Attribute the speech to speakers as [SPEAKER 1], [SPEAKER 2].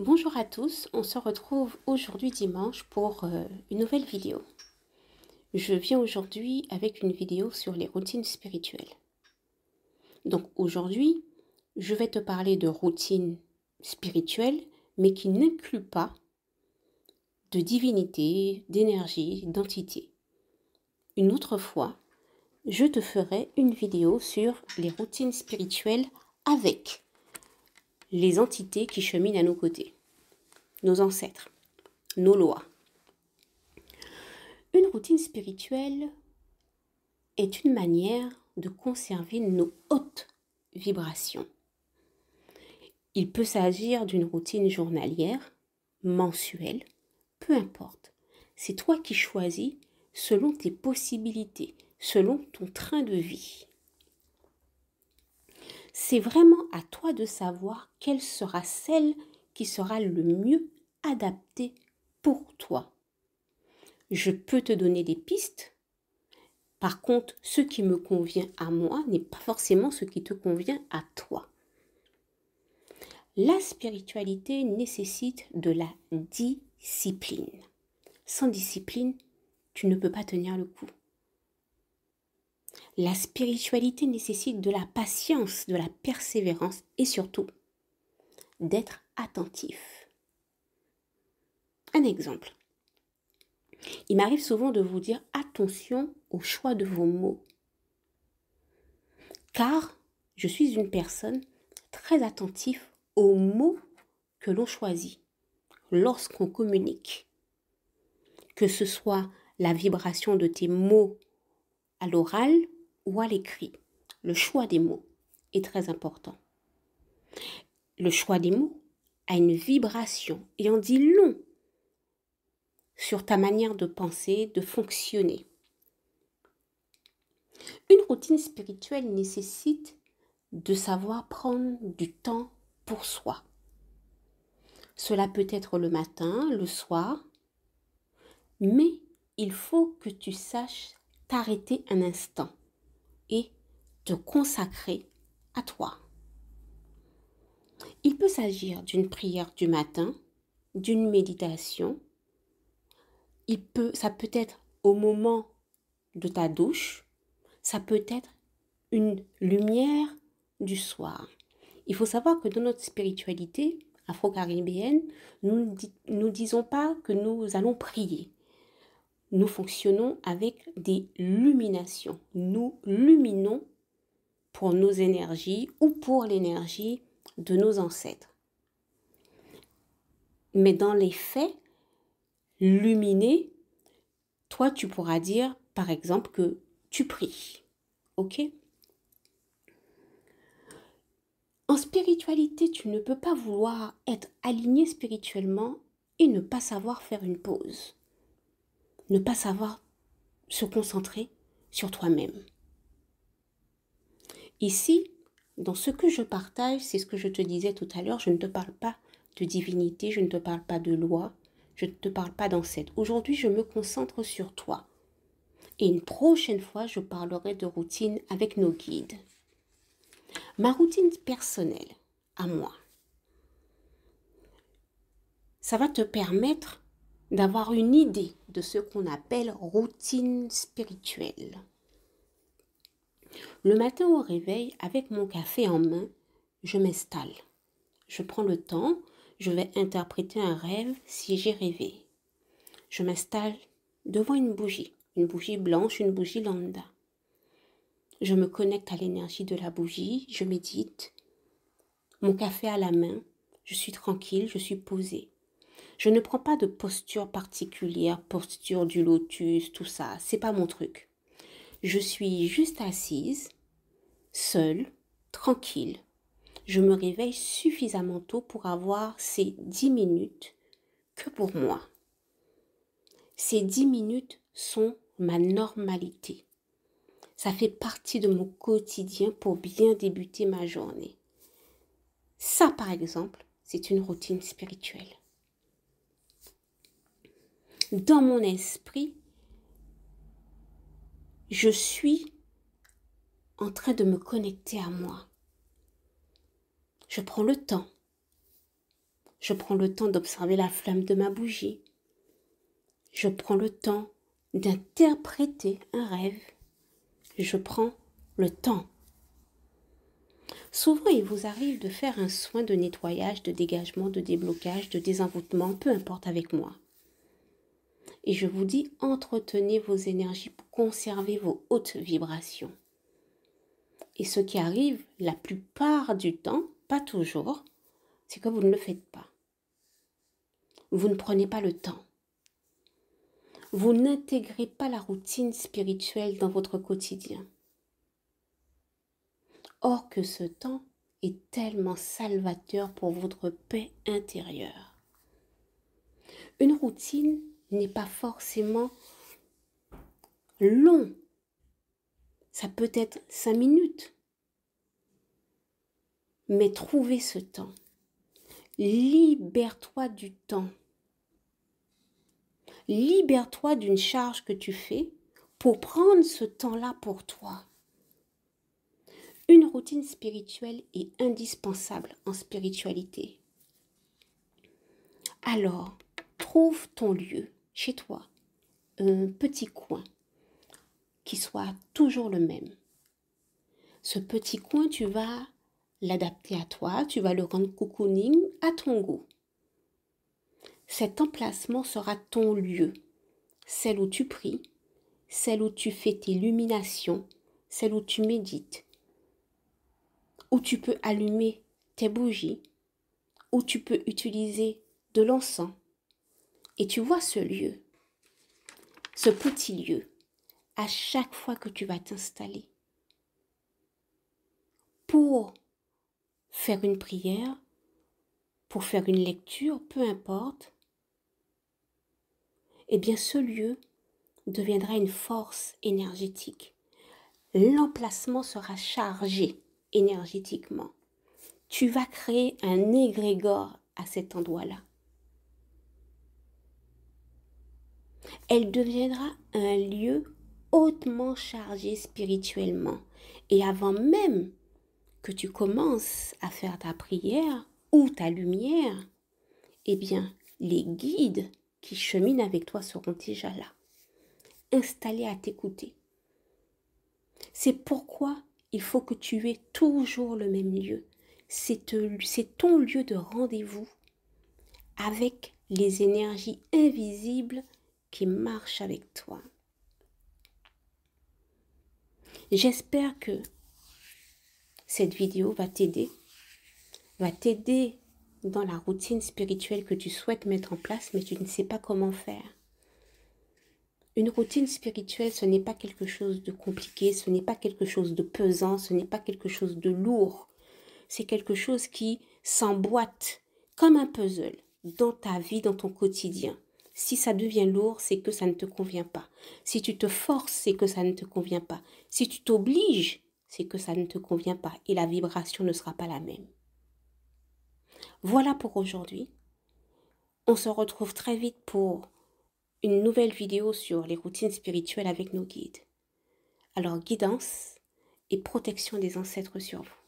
[SPEAKER 1] Bonjour à tous, on se retrouve aujourd'hui dimanche pour une nouvelle vidéo. Je viens aujourd'hui avec une vidéo sur les routines spirituelles. Donc aujourd'hui, je vais te parler de routines spirituelles, mais qui n'incluent pas de divinité, d'énergie, d'entité. Une autre fois, je te ferai une vidéo sur les routines spirituelles avec les entités qui cheminent à nos côtés, nos ancêtres, nos lois. Une routine spirituelle est une manière de conserver nos hautes vibrations. Il peut s'agir d'une routine journalière, mensuelle, peu importe. C'est toi qui choisis selon tes possibilités, selon ton train de vie. C'est vraiment à toi de savoir quelle sera celle qui sera le mieux adaptée pour toi. Je peux te donner des pistes. Par contre, ce qui me convient à moi n'est pas forcément ce qui te convient à toi. La spiritualité nécessite de la discipline. Sans discipline, tu ne peux pas tenir le coup. La spiritualité nécessite de la patience, de la persévérance et surtout d'être attentif. Un exemple. Il m'arrive souvent de vous dire attention au choix de vos mots. Car je suis une personne très attentive aux mots que l'on choisit lorsqu'on communique. Que ce soit la vibration de tes mots à l'oral ou à l'écrit. Le choix des mots est très important. Le choix des mots a une vibration et en dit long sur ta manière de penser, de fonctionner. Une routine spirituelle nécessite de savoir prendre du temps pour soi. Cela peut être le matin, le soir, mais il faut que tu saches t'arrêter un instant et te consacrer à toi. Il peut s'agir d'une prière du matin, d'une méditation. Ça peut être au moment de ta douche. Ça peut être une lumière du soir. Il faut savoir que dans notre spiritualité afro-caribéenne, nous ne disons pas que nous allons prier. Nous fonctionnons avec des luminations. Nous luminons pour nos énergies ou pour l'énergie de nos ancêtres. Mais dans les faits, luminer, toi tu pourras dire par exemple que tu pries. Ok ? En spiritualité, tu ne peux pas vouloir être aligné spirituellement et ne pas savoir faire une pause. Ne pas savoir se concentrer sur toi-même. Ici, dans ce que je partage, c'est ce que je te disais tout à l'heure, je ne te parle pas de divinité, je ne te parle pas de loi, je ne te parle pas d'ancêtre. Aujourd'hui, je me concentre sur toi. Et une prochaine fois, je parlerai de routine avec nos guides. Ma routine personnelle, à moi, ça va te permettre d'avoir une idée de ce qu'on appelle routine spirituelle. Le matin au réveil, avec mon café en main, je m'installe. Je prends le temps, je vais interpréter un rêve si j'ai rêvé. Je m'installe devant une bougie blanche, une bougie lambda. Je me connecte à l'énergie de la bougie, je médite. Mon café à la main, je suis tranquille, je suis posée. Je ne prends pas de posture particulière, posture du lotus, tout ça, c'est pas mon truc. Je suis juste assise, seule, tranquille. Je me réveille suffisamment tôt pour avoir ces 10 minutes que pour moi. Ces 10 minutes sont ma normalité. Ça fait partie de mon quotidien pour bien débuter ma journée. Ça, par exemple, c'est une routine spirituelle. Dans mon esprit, je suis en train de me connecter à moi. Je prends le temps Je prends le temps d'observer la flamme de ma bougie. Je prends le temps d'interpréter un rêve. Je prends le temps. Souvent, il vous arrive de faire un soin de nettoyage, de dégagement, de déblocage, de désenvoûtement, peu importe avec moi. Et je vous dis, entretenez vos énergies pour conserver vos hautes vibrations. Et ce qui arrive la plupart du temps, pas toujours, c'est que vous ne le faites pas. Vous ne prenez pas le temps. Vous n'intégrez pas la routine spirituelle dans votre quotidien. Or que ce temps est tellement salvateur pour votre paix intérieure. Une routine n'est pas forcément long. Ça peut être 5 minutes. Mais trouvez ce temps. Libère-toi du temps. Libère-toi d'une charge que tu fais pour prendre ce temps-là pour toi. Une routine spirituelle est indispensable en spiritualité. Alors, trouve ton lieu chez toi, un petit coin qui soit toujours le même. Ce petit coin, tu vas l'adapter à toi, tu vas le rendre cocooning à ton goût. Cet emplacement sera ton lieu, celle où tu pries, celle où tu fais tes illuminations, celle où tu médites, où tu peux allumer tes bougies, où tu peux utiliser de l'encens. Et tu vois ce lieu, ce petit lieu, à chaque fois que tu vas t'installer pour faire une prière, pour faire une lecture, peu importe, eh bien ce lieu deviendra une force énergétique. L'emplacement sera chargé énergétiquement. Tu vas créer un égrégore à cet endroit-là. Elle deviendra un lieu hautement chargé spirituellement. Et avant même que tu commences à faire ta prière ou ta lumière, eh bien, les guides qui cheminent avec toi seront déjà là, installés à t'écouter. C'est pourquoi il faut que tu aies toujours le même lieu. C'est ton lieu de rendez-vous avec les énergies invisibles qui marchent avec toi. J'espère que cette vidéo va t'aider dans la routine spirituelle que tu souhaites mettre en place, mais tu ne sais pas comment faire. Une routine spirituelle, ce n'est pas quelque chose de compliqué, ce n'est pas quelque chose de pesant, ce n'est pas quelque chose de lourd. C'est quelque chose qui s'emboîte comme un puzzle dans ta vie, dans ton quotidien. Si ça devient lourd, c'est que ça ne te convient pas. Si tu te forces, c'est que ça ne te convient pas. Si tu t'obliges, c'est que ça ne te convient pas et la vibration ne sera pas la même. Voilà pour aujourd'hui. On se retrouve très vite pour une nouvelle vidéo sur les routines spirituelles avec nos guides. Alors, guidance et protection des ancêtres sur vous.